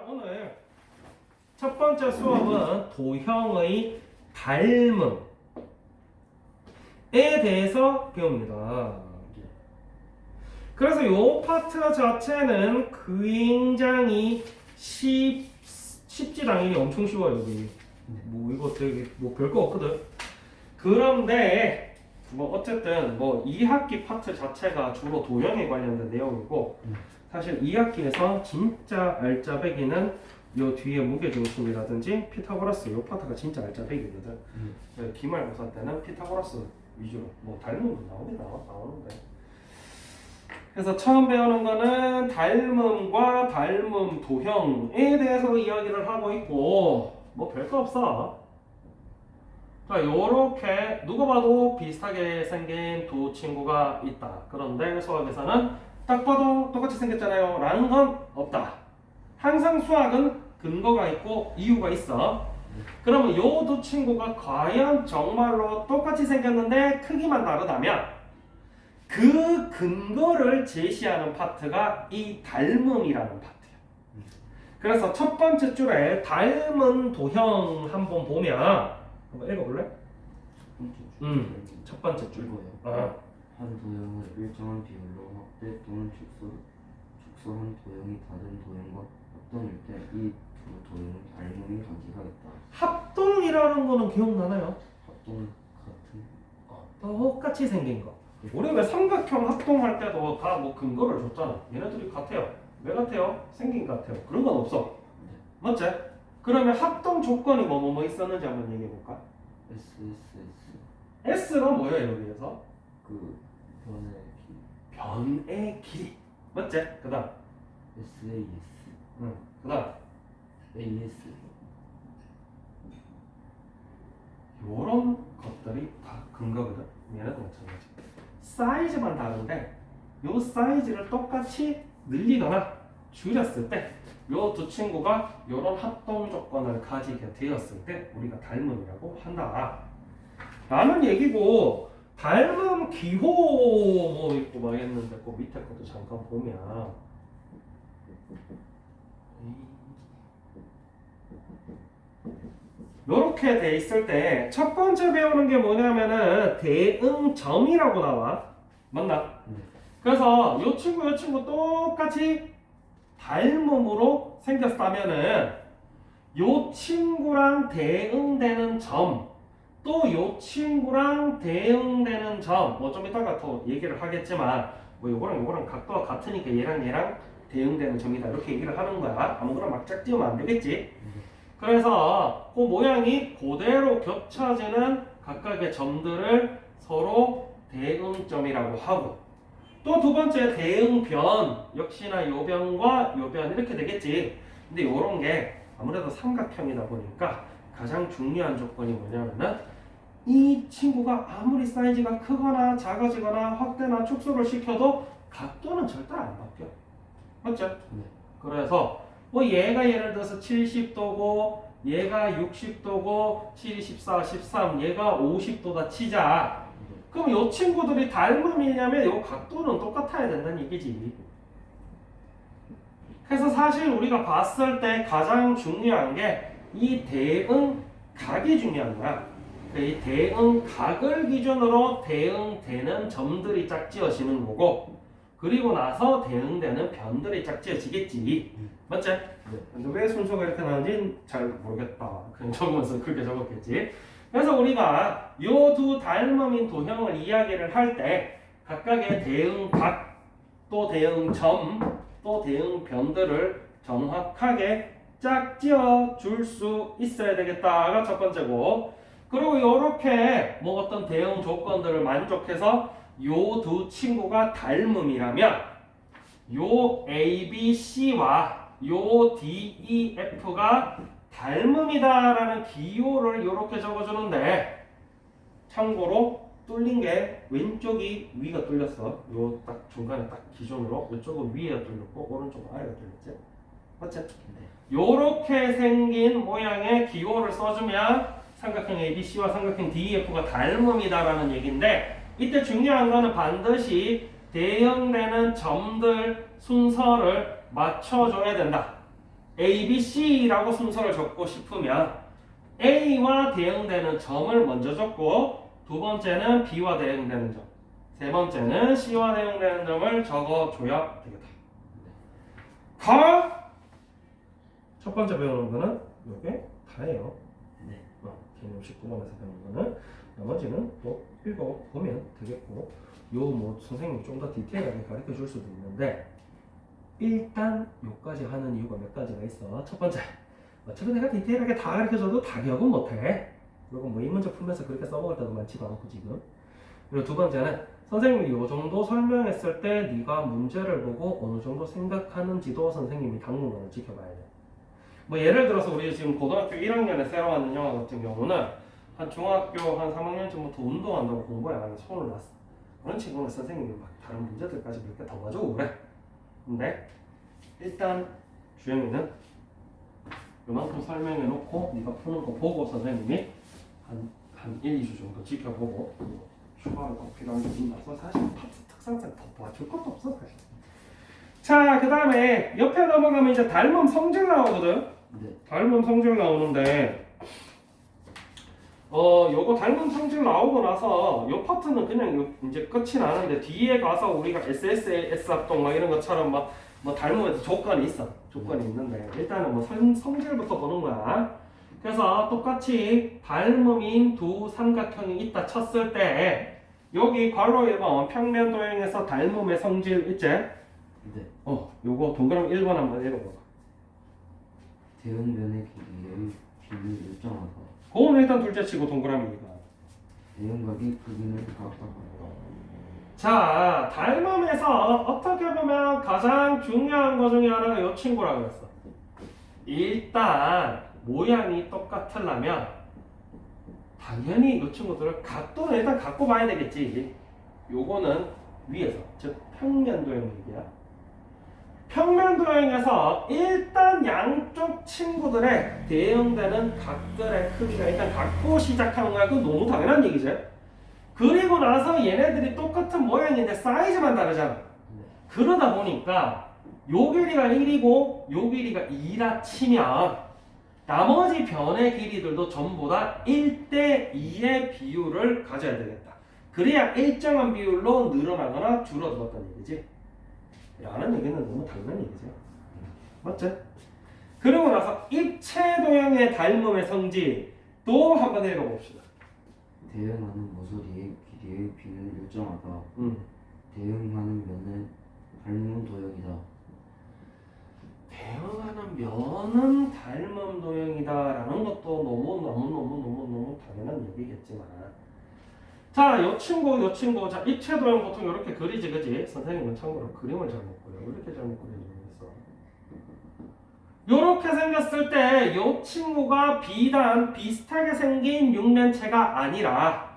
오늘 첫 번째 수업은 도형의 닮음에 대해서 배웁니다. 그래서 이 파트 자체는 굉장히 쉽지 당연히 엄청 쉬워요. 여기 뭐 이거 되게 뭐 별거 없거든. 그런데 뭐 어쨌든 뭐 2학기 파트 자체가 주로 도형에 관련된 내용이고 사실 2학기에서 진짜 알짜배기는 요 뒤에 무게중심이라든지 피타고라스 요 파트가 진짜 알짜배기거든. 기말고사 때는 피타고라스 위주로 뭐 닮음도 나오는데. 그래서 처음 배우는 거는 닮음과 닮음 도형에 대해서 이야기를 하고 있고 뭐 별거 없어. 자, 요렇게 누가 봐도 비슷하게 생긴 두 친구가 있다. 그런데 수학에서는 딱 봐도 똑같이 생겼잖아요 라는 건 없다. 항상 수학은 근거가 있고 이유가 있어. 그러면 요 두 친구가 과연 정말로 똑같이 생겼는데 크기만 다르다면 그 근거를 제시하는 파트가 이 닮음이라는 파트야. 그래서 첫 번째 줄에 닮은 도형 한번 보면 한번 읽어볼래? 첫 번째 줄. 한 도형을 일정한 비율로 확대 또는 축소한 도형이 다른 도형과 합동일 때 이 두 도형은 닮음이 관계가 있다. 합동이라는 거는 기억나나요? 합동 같은 똑같이 생긴 거. 우리 왜 삼각형 합동할 때도 다 뭐 근거를 줬잖아. 얘네들이 같아요. 왜 같아요? 생긴 것 같아요. 그런 건 없어. 맞지? 그러면 합동 조건이 뭐 있었는지 한번 얘기해 볼까? S가 뭐예요 여기에서? 그 변의 길이. 맞지? 그 다음 SAS 그 다음 AS 요런 것들이 다 근거거든. 얘네도 마찬가지. 사이즈만 다른데 요 사이즈를 똑같이 늘리거나 줄였을 때 요 두 친구가 요런 합동 조건을 가지게 되었을 때 우리가 닮음이라고 한다 라는 얘기고, 닮음 기호 뭐 있고 막 했는데 그 밑에 것도 잠깐 보면 요렇게 돼 있을 때 첫 번째 배우는 게 뭐냐면은 대응점이라고 나와. 맞나? 그래서 요 친구 똑같이 닮음으로 생겼다면은 요 친구랑 대응되는 점, 또 요 친구랑 대응되는 점, 뭐 좀 이따가 더 얘기를 하겠지만 뭐 요거랑 각도가 같으니까 얘랑 대응되는 점이다 이렇게 얘기를 하는 거야. 아무거나 막 짝지으면 안 되겠지. 그래서 그 모양이 그대로 겹쳐지는 각각의 점들을 서로 대응점이라고 하고, 또 두 번째 대응변, 역시나 요 변과 요 변 이렇게 되겠지. 근데 요런 게 아무래도 삼각형이다 보니까 가장 중요한 조건이 뭐냐면은 이 친구가 아무리 사이즈가 크거나 작아지거나 확대나 축소를 시켜도 각도는 절대 안 바뀌어. 맞죠? 그래서 뭐 얘가 예를 들어서 70도고 얘가 60도고 7, 14, 13 얘가 50도다 치자. 그럼 이 친구들이 닮음이냐면 이 각도는 똑같아야 된다는 얘기지. 그래서 사실 우리가 봤을 때 가장 중요한 게 이 대응각이 중요한 거야. 이 대응각을 기준으로 대응되는 점들이 짝지어지는 거고, 그리고 나서 대응되는 변들이 짝지어지겠지. 맞지? 근데 왜 순서가 이렇게 나는지 잘 모르겠다. 그냥 적으면서 그렇게 적었겠지. 그래서 우리가 요 두 닮음인 도형을 이야기를 할 때 각각의 대응각, 또 대응점, 또 대응변들을 정확하게 짝지어 줄 수 있어야 되겠다가 첫 번째고, 그리고 요렇게 뭐 어떤 대응 조건들을 만족해서 요 두 친구가 닮음이라면 요 A, B, C와 요 D, E, F가 닮음이다라는 기호를 이렇게 적어주는데, 참고로 뚫린 게 왼쪽이 위가 뚫렸어. 요 딱 중간에 딱 기준으로 이쪽은 위에가 뚫렸고 오른쪽은 아래가 뚫렸지. 맞지? 요렇게 생긴 모양의 기호를 써주면 삼각형 ABC와 삼각형 DEF가 닮음이다라는 얘기인데, 이때 중요한 거는 반드시 대응되는 점들 순서를 맞춰줘야 된다. A, B, C라고 순서를 적고 싶으면 A와 대응되는 점을 먼저 적고 두 번째는 B와 대응되는 점, 세 번째는 C와 대응되는 점을 적어줘야 되겠다. 첫 번째 배우는 거는 이게 다예요. 네. 개념 19번에서 배우는 거는 나머지는 또 읽어보면 되겠고 요 뭐 선생님이 좀 더 디테일하게 가르쳐 줄 수도 있는데 일단 요까지 하는 이유가 몇 가지가 있어. 첫 번째, 어차피 내가 디테일하게 다 가르쳐줘도 다 기억은 못해. 그리고 뭐 이 문제 풀면서 그렇게 써먹을 때도 많지도 않고 지금. 그리고 두 번째는 선생님이 요 정도 설명했을 때 네가 문제를 보고 어느 정도 생각하는지도 선생님이 당분간은 지켜봐야 돼. 뭐 예를 들어서 우리 지금 고등학교 1학년에 새로 왔는 영화 같은 경우는 한 중학교 한 3학년쯤부터 운동한다고 공부에 안 하면 손을 놨어. 그런 친구는 선생님이 막 다른 문제들까지 몇 개 더 가지고 그래. 근데 일단 주영이는 요만큼 설명해 놓고 네가 푸는 거 보고 선생님이 한 1, 2주 정도 지켜보고 추가로 더 필요한 게 있나서 사실 특성상 더 도와줄 것도 없어 사실. 자, 그 다음에 옆에 넘어가면 이제 닮음 성질 나오거든. 네. 닮음 성질 나오는데 요거 닮은 성질 나오고 나서 요 파트는 그냥 이제 끝이 나는데 뒤에 가서 우리가 SSS 합동 막 이런 것처럼 뭐 닮음에도 조건이 있어. 조건이 있는데 일단은 뭐 성질부터 보는 거야. 그래서 똑같이 닮음인 두 삼각형이 있다 쳤을 때 여기 괄호 1번 평면 도형에서 닮음의 성질 있지? 네. 요거 동그라미 1번 한번 읽어봐. 대응면의 길이의 비를 일정하다. 그건 일단 둘째 치고 동그라미 2번. 대응각이 크기는 각각 자, 닮음에서 어떻게 보면 가장 중요한 것 중에 하나가 이 친구라고 그랬어. 일단 모양이 똑같으려면 당연히 이 친구들을 각도는 일단 갖고 봐야 되겠지. 요거는 위에서, 즉 평면도형 얘기야. 평면도형에서 일단 양쪽 친구들의 대응되는 각들의 크기가 일단 갖고 시작하는 거야. 그건 너무 당연한 얘기지. 그리고 나서 얘네들이 똑같은 모양인데 사이즈만 다르잖아. 그러다 보니까 요 길이가 1이고 요 길이가 2라 치면 나머지 변의 길이들도 전부 다 1대2의 비율을 가져야 되겠다. 그래야 일정한 비율로 늘어나거나 줄어들었다는 얘기지. 라는 얘기는 너무 당연한 얘기죠. 맞죠? 그러고 나서 입체 도형의 닮음의 성질 또 한번 읽어봅시다. 대응하는 모서리의 길이의 비는 일정하다. 대응하는 면은 닮은 도형이다. 대응하는 면은 닮음 도형이다라는 것도 너무 당연한 얘기겠지만 자, 요 친구 자 입체 도형 보통 이렇게 그리지 그지? 선생님은 참고로 그림을 잘못 그려. 이렇게 잘못 그리는 거 있어. 요렇게 생겼을 때 요 친구가 비단 비슷하게 생긴 육면체가 아니라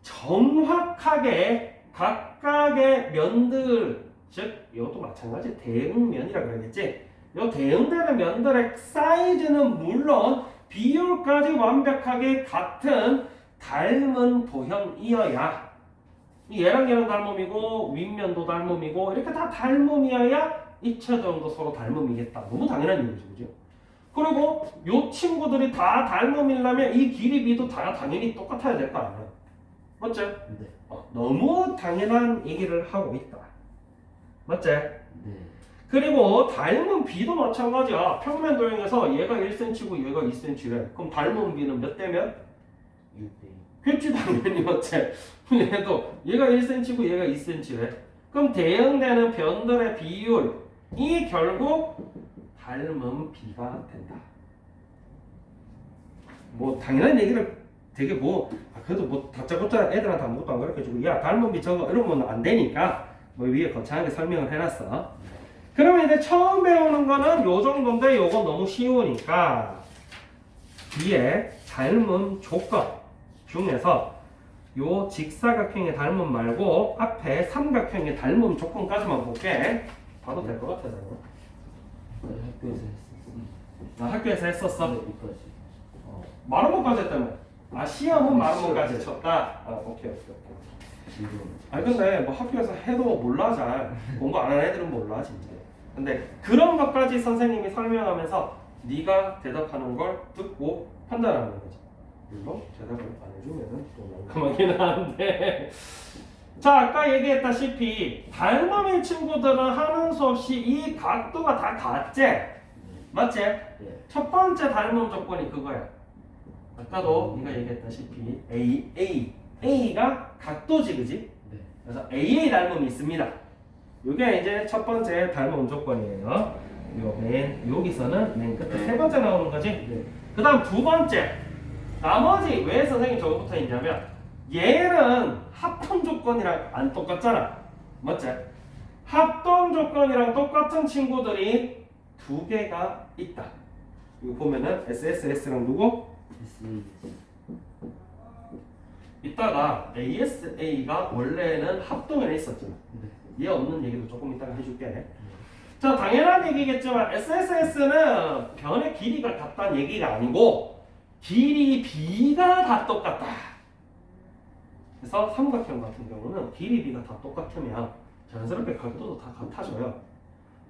정확하게 각각의 면들, 즉 이것도 마찬가지 대응면이라 그러겠지. 요 대응되는 면들의 사이즈는 물론 비율까지 완벽하게 같은 닮은 도형이어야 얘랑 얘랑 닮음이고 윗면도 닮음이고 이렇게 다 닮음이어야 입체 도형도 서로 닮음이겠다. 너무 당연한 얘기죠, 그죠? 그리고 요 친구들이 다 닮음이려면 이 길이 비도 다 당연히 똑같아야 될 거 아니야. 맞지? 네. 너무 당연한 얘기를 하고 있다. 맞지? 네. 그리고 닮은 비도 마찬가지야. 평면 도형에서 얘가 1cm고 얘가 2cm래. 그럼 닮은 비는 몇 대면? 6대2. 그렇지 당연히 맞지. 얘도 얘가 1cm고 얘가 2cm래. 그럼 대응되는 변들의 비율이 결국 닮은 비가 된다. 뭐 당연한 얘기를 되게 그래도 뭐 다짜고짜 애들한테 아무것도 안 가르쳐주고 야 닮은 비 저거 이러면 안 되니까 뭐 위에 거창하게 설명을 해놨어. 그러면 이제 처음 배우는 거는 요 정도인데 요건 너무 쉬우니까 뒤에 닮음 조건 중에서 요 직사각형의 닮음 말고 앞에 삼각형의 닮음 조건까지만 볼게. 봐도 될 것 같아. 학교에서 했었어. 학교에서 했었어? 네, 여기까지. 많은 것까지 했다며. 시험은 네, 많은 시험. 것까지 쳤다. 오케이. 이거 아니 근데 뭐 학교에서 해도 몰라 잘. 공부 안 하는 애들은 몰라 진짜. 근데 그런 것까지 선생님이 설명하면서 네가 대답하는 걸 듣고 판단하는 거지. 물론 대답을 안 해주면은 또 난감하긴 한데. 자, 아까 얘기했다시피 닮음의 친구들은 하는 수 없이 이 각도가 다 같지? 맞지? 네. 첫 번째 닮음 조건이 그거야. 아까도 네가 얘기했다시피 A가 각도지, 그지? 네. 그래서 AA 닮음이 있습니다. 이게 이제 첫 번째 닮음 조건이에요. 여기서는 맨 끝에 세 번째 나오는 거지. 네. 그 다음 두 번째. 나머지 왜 선생님 저거 붙어 있냐면 얘는 합동 조건이랑 안 똑같잖아. 맞지? 합동 조건이랑 똑같은 친구들이 두 개가 있다. 이거 보면은 SSS랑 누구? SE. 이따가 ASA가 원래는 합동에 있었잖아. 네. 얘 없는 얘기도 조금 이따가 해줄게. 자, 당연한 얘기겠지만 SSS는 변의 길이가 같다는 얘기가 아니고 길이 B가 다 똑같다. 그래서 삼각형 같은 경우는 길이 B가 다 똑같으면 자연스럽게 각도도 다 같아져요.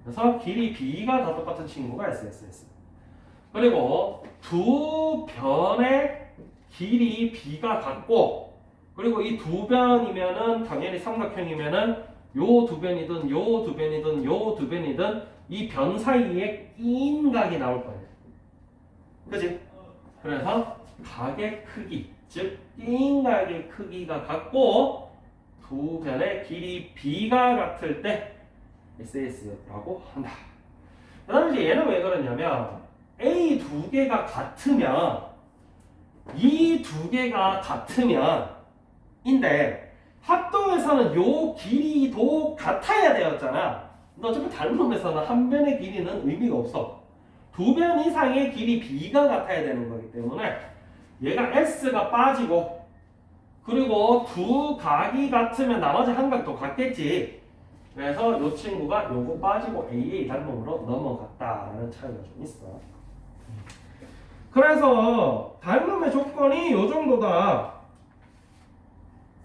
그래서 길이 B가 다 똑같은 친구가 SSS. 그리고 두 변의 길이 B가 같고, 그리고 이 두 변이면은 당연히 삼각형이면은 요 두 변이든 요 두 변이든 요 두 변이든 이 변 사이에 낀 각이 나올 거예요. 그지? 그래서 각의 크기, 즉 낀 각의 크기가 같고 두 변의 길이 B가 같을 때 SS라고 한다. 그 다음에 이제 얘는 왜 그러냐면 A 두 개가 같으면 이 두 개가 같으면 인데 합동에서는 요 길이도 같아야 되었잖아. 근데 어차피 닮음에서는 한 변의 길이는 의미가 없어. 두 변 이상의 길이 B가 같아야 되는 거기 때문에 얘가 S가 빠지고, 그리고 두 각이 같으면 나머지 한 각도 같겠지. 그래서 요 친구가 요거 빠지고 AA 닮음으로 넘어갔다라는 차이가 좀 있어. 그래서 닮음의 조건이 요 정도다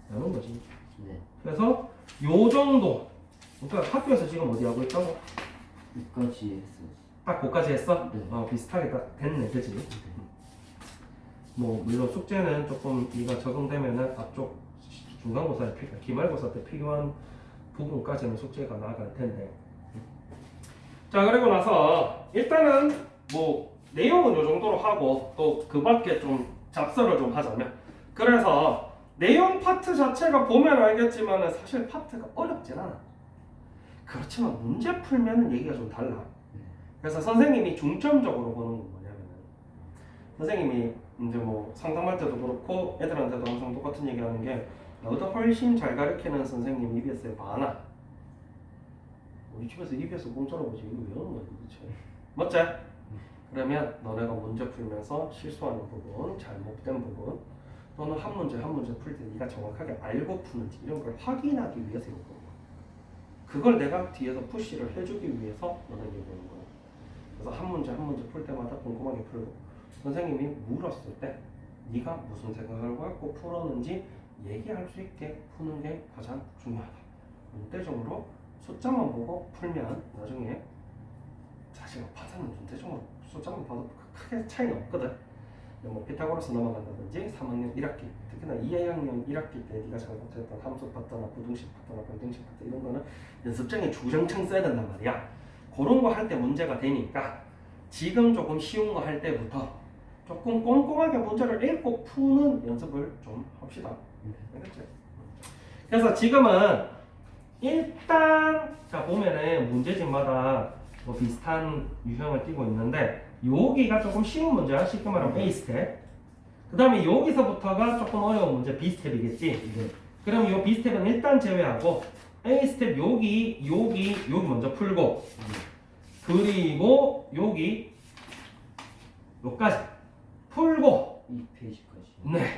라는 거지. 네. 그래서 요 정도. 그러니까 학교에서 지금 어디 하고 있다고? 여기까지 했어요. 딱 거기까지 했어? 네. 비슷하게 딱 됐네, 그치? 뭐 물론 숙제는 조금 네가 적응되면은 앞쪽 중간고사에 기말고사 때 필요한 부분까지는 숙제가 나아갈 텐데. 자, 그리고 나서 일단은 뭐 내용은 요 정도로 하고 또 그 밖에 좀 잡설을 좀 하자면, 그래서 내용 파트 자체가 보면 알겠지만 사실 파트가 어렵진 않아. 그렇지만 문제 풀면 얘기가 좀 달라. 그래서 선생님이 중점적으로 보는 건 뭐냐면은, 선생님이 이제 뭐 상담할 때도 그렇고 애들한테도 항상 똑같은 얘기하는 게, 너보다 훨씬 잘 가르치는 선생님 EBS에 봐나. 우리 집에서 EBS 공짜로 보지 이거 왜 하는 거야 도대체? 맞지? 그러면 너네가 문제 풀면서 실수하는 부분, 잘못된 부분, 또는 한 문제 한 문제 풀 때 네가 정확하게 알고 푸는지 이런 걸 확인하기 위해서 이런 거야. 그걸 내가 뒤에서 푸시를 해주기 위해서 너네가 보는 거야. 그래서 한 문제 한 문제 풀 때마다 꼼꼼하게 풀고, 선생님이 물었을 때 네가 무슨 생각을 갖고 풀었는지 얘기할 수 있게 푸는 게 가장 중요하다. 눈대중으로 숫자만 보고 풀면 나중에 사실 파트는 눈대중으로 숫자만 봐도 크게 차이는 없거든. 뭐 피타고라스 넘어간다든지 3학년 1학기, 특히나 2학년 1학기 때 네가 잘못했던 함수 파트나 부등식 파트나 변등식 파트 이런 거는 연습장에 주장창 써야 된단 말이야. 그런 거 할 때 문제가 되니까 지금 조금 쉬운 거 할 때부터 조금 꼼꼼하게 문제를 읽고 푸는 연습을 좀 합시다. 알겠지? 그래서 지금은 일단 자 보면은 문제집마다 뭐 비슷한 유형을 띄고 있는데, 여기가 조금 쉬운 문제야. 쉽게 말하면 A 스텝. 그 다음에 여기서부터가 조금 어려운 문제 B 스텝이겠지. 네. 그럼 이 B 스텝은 일단 제외하고 A 스텝 여기 먼저 풀고, 그리고 여기 요까지 풀고, 이 페이지까지. 네,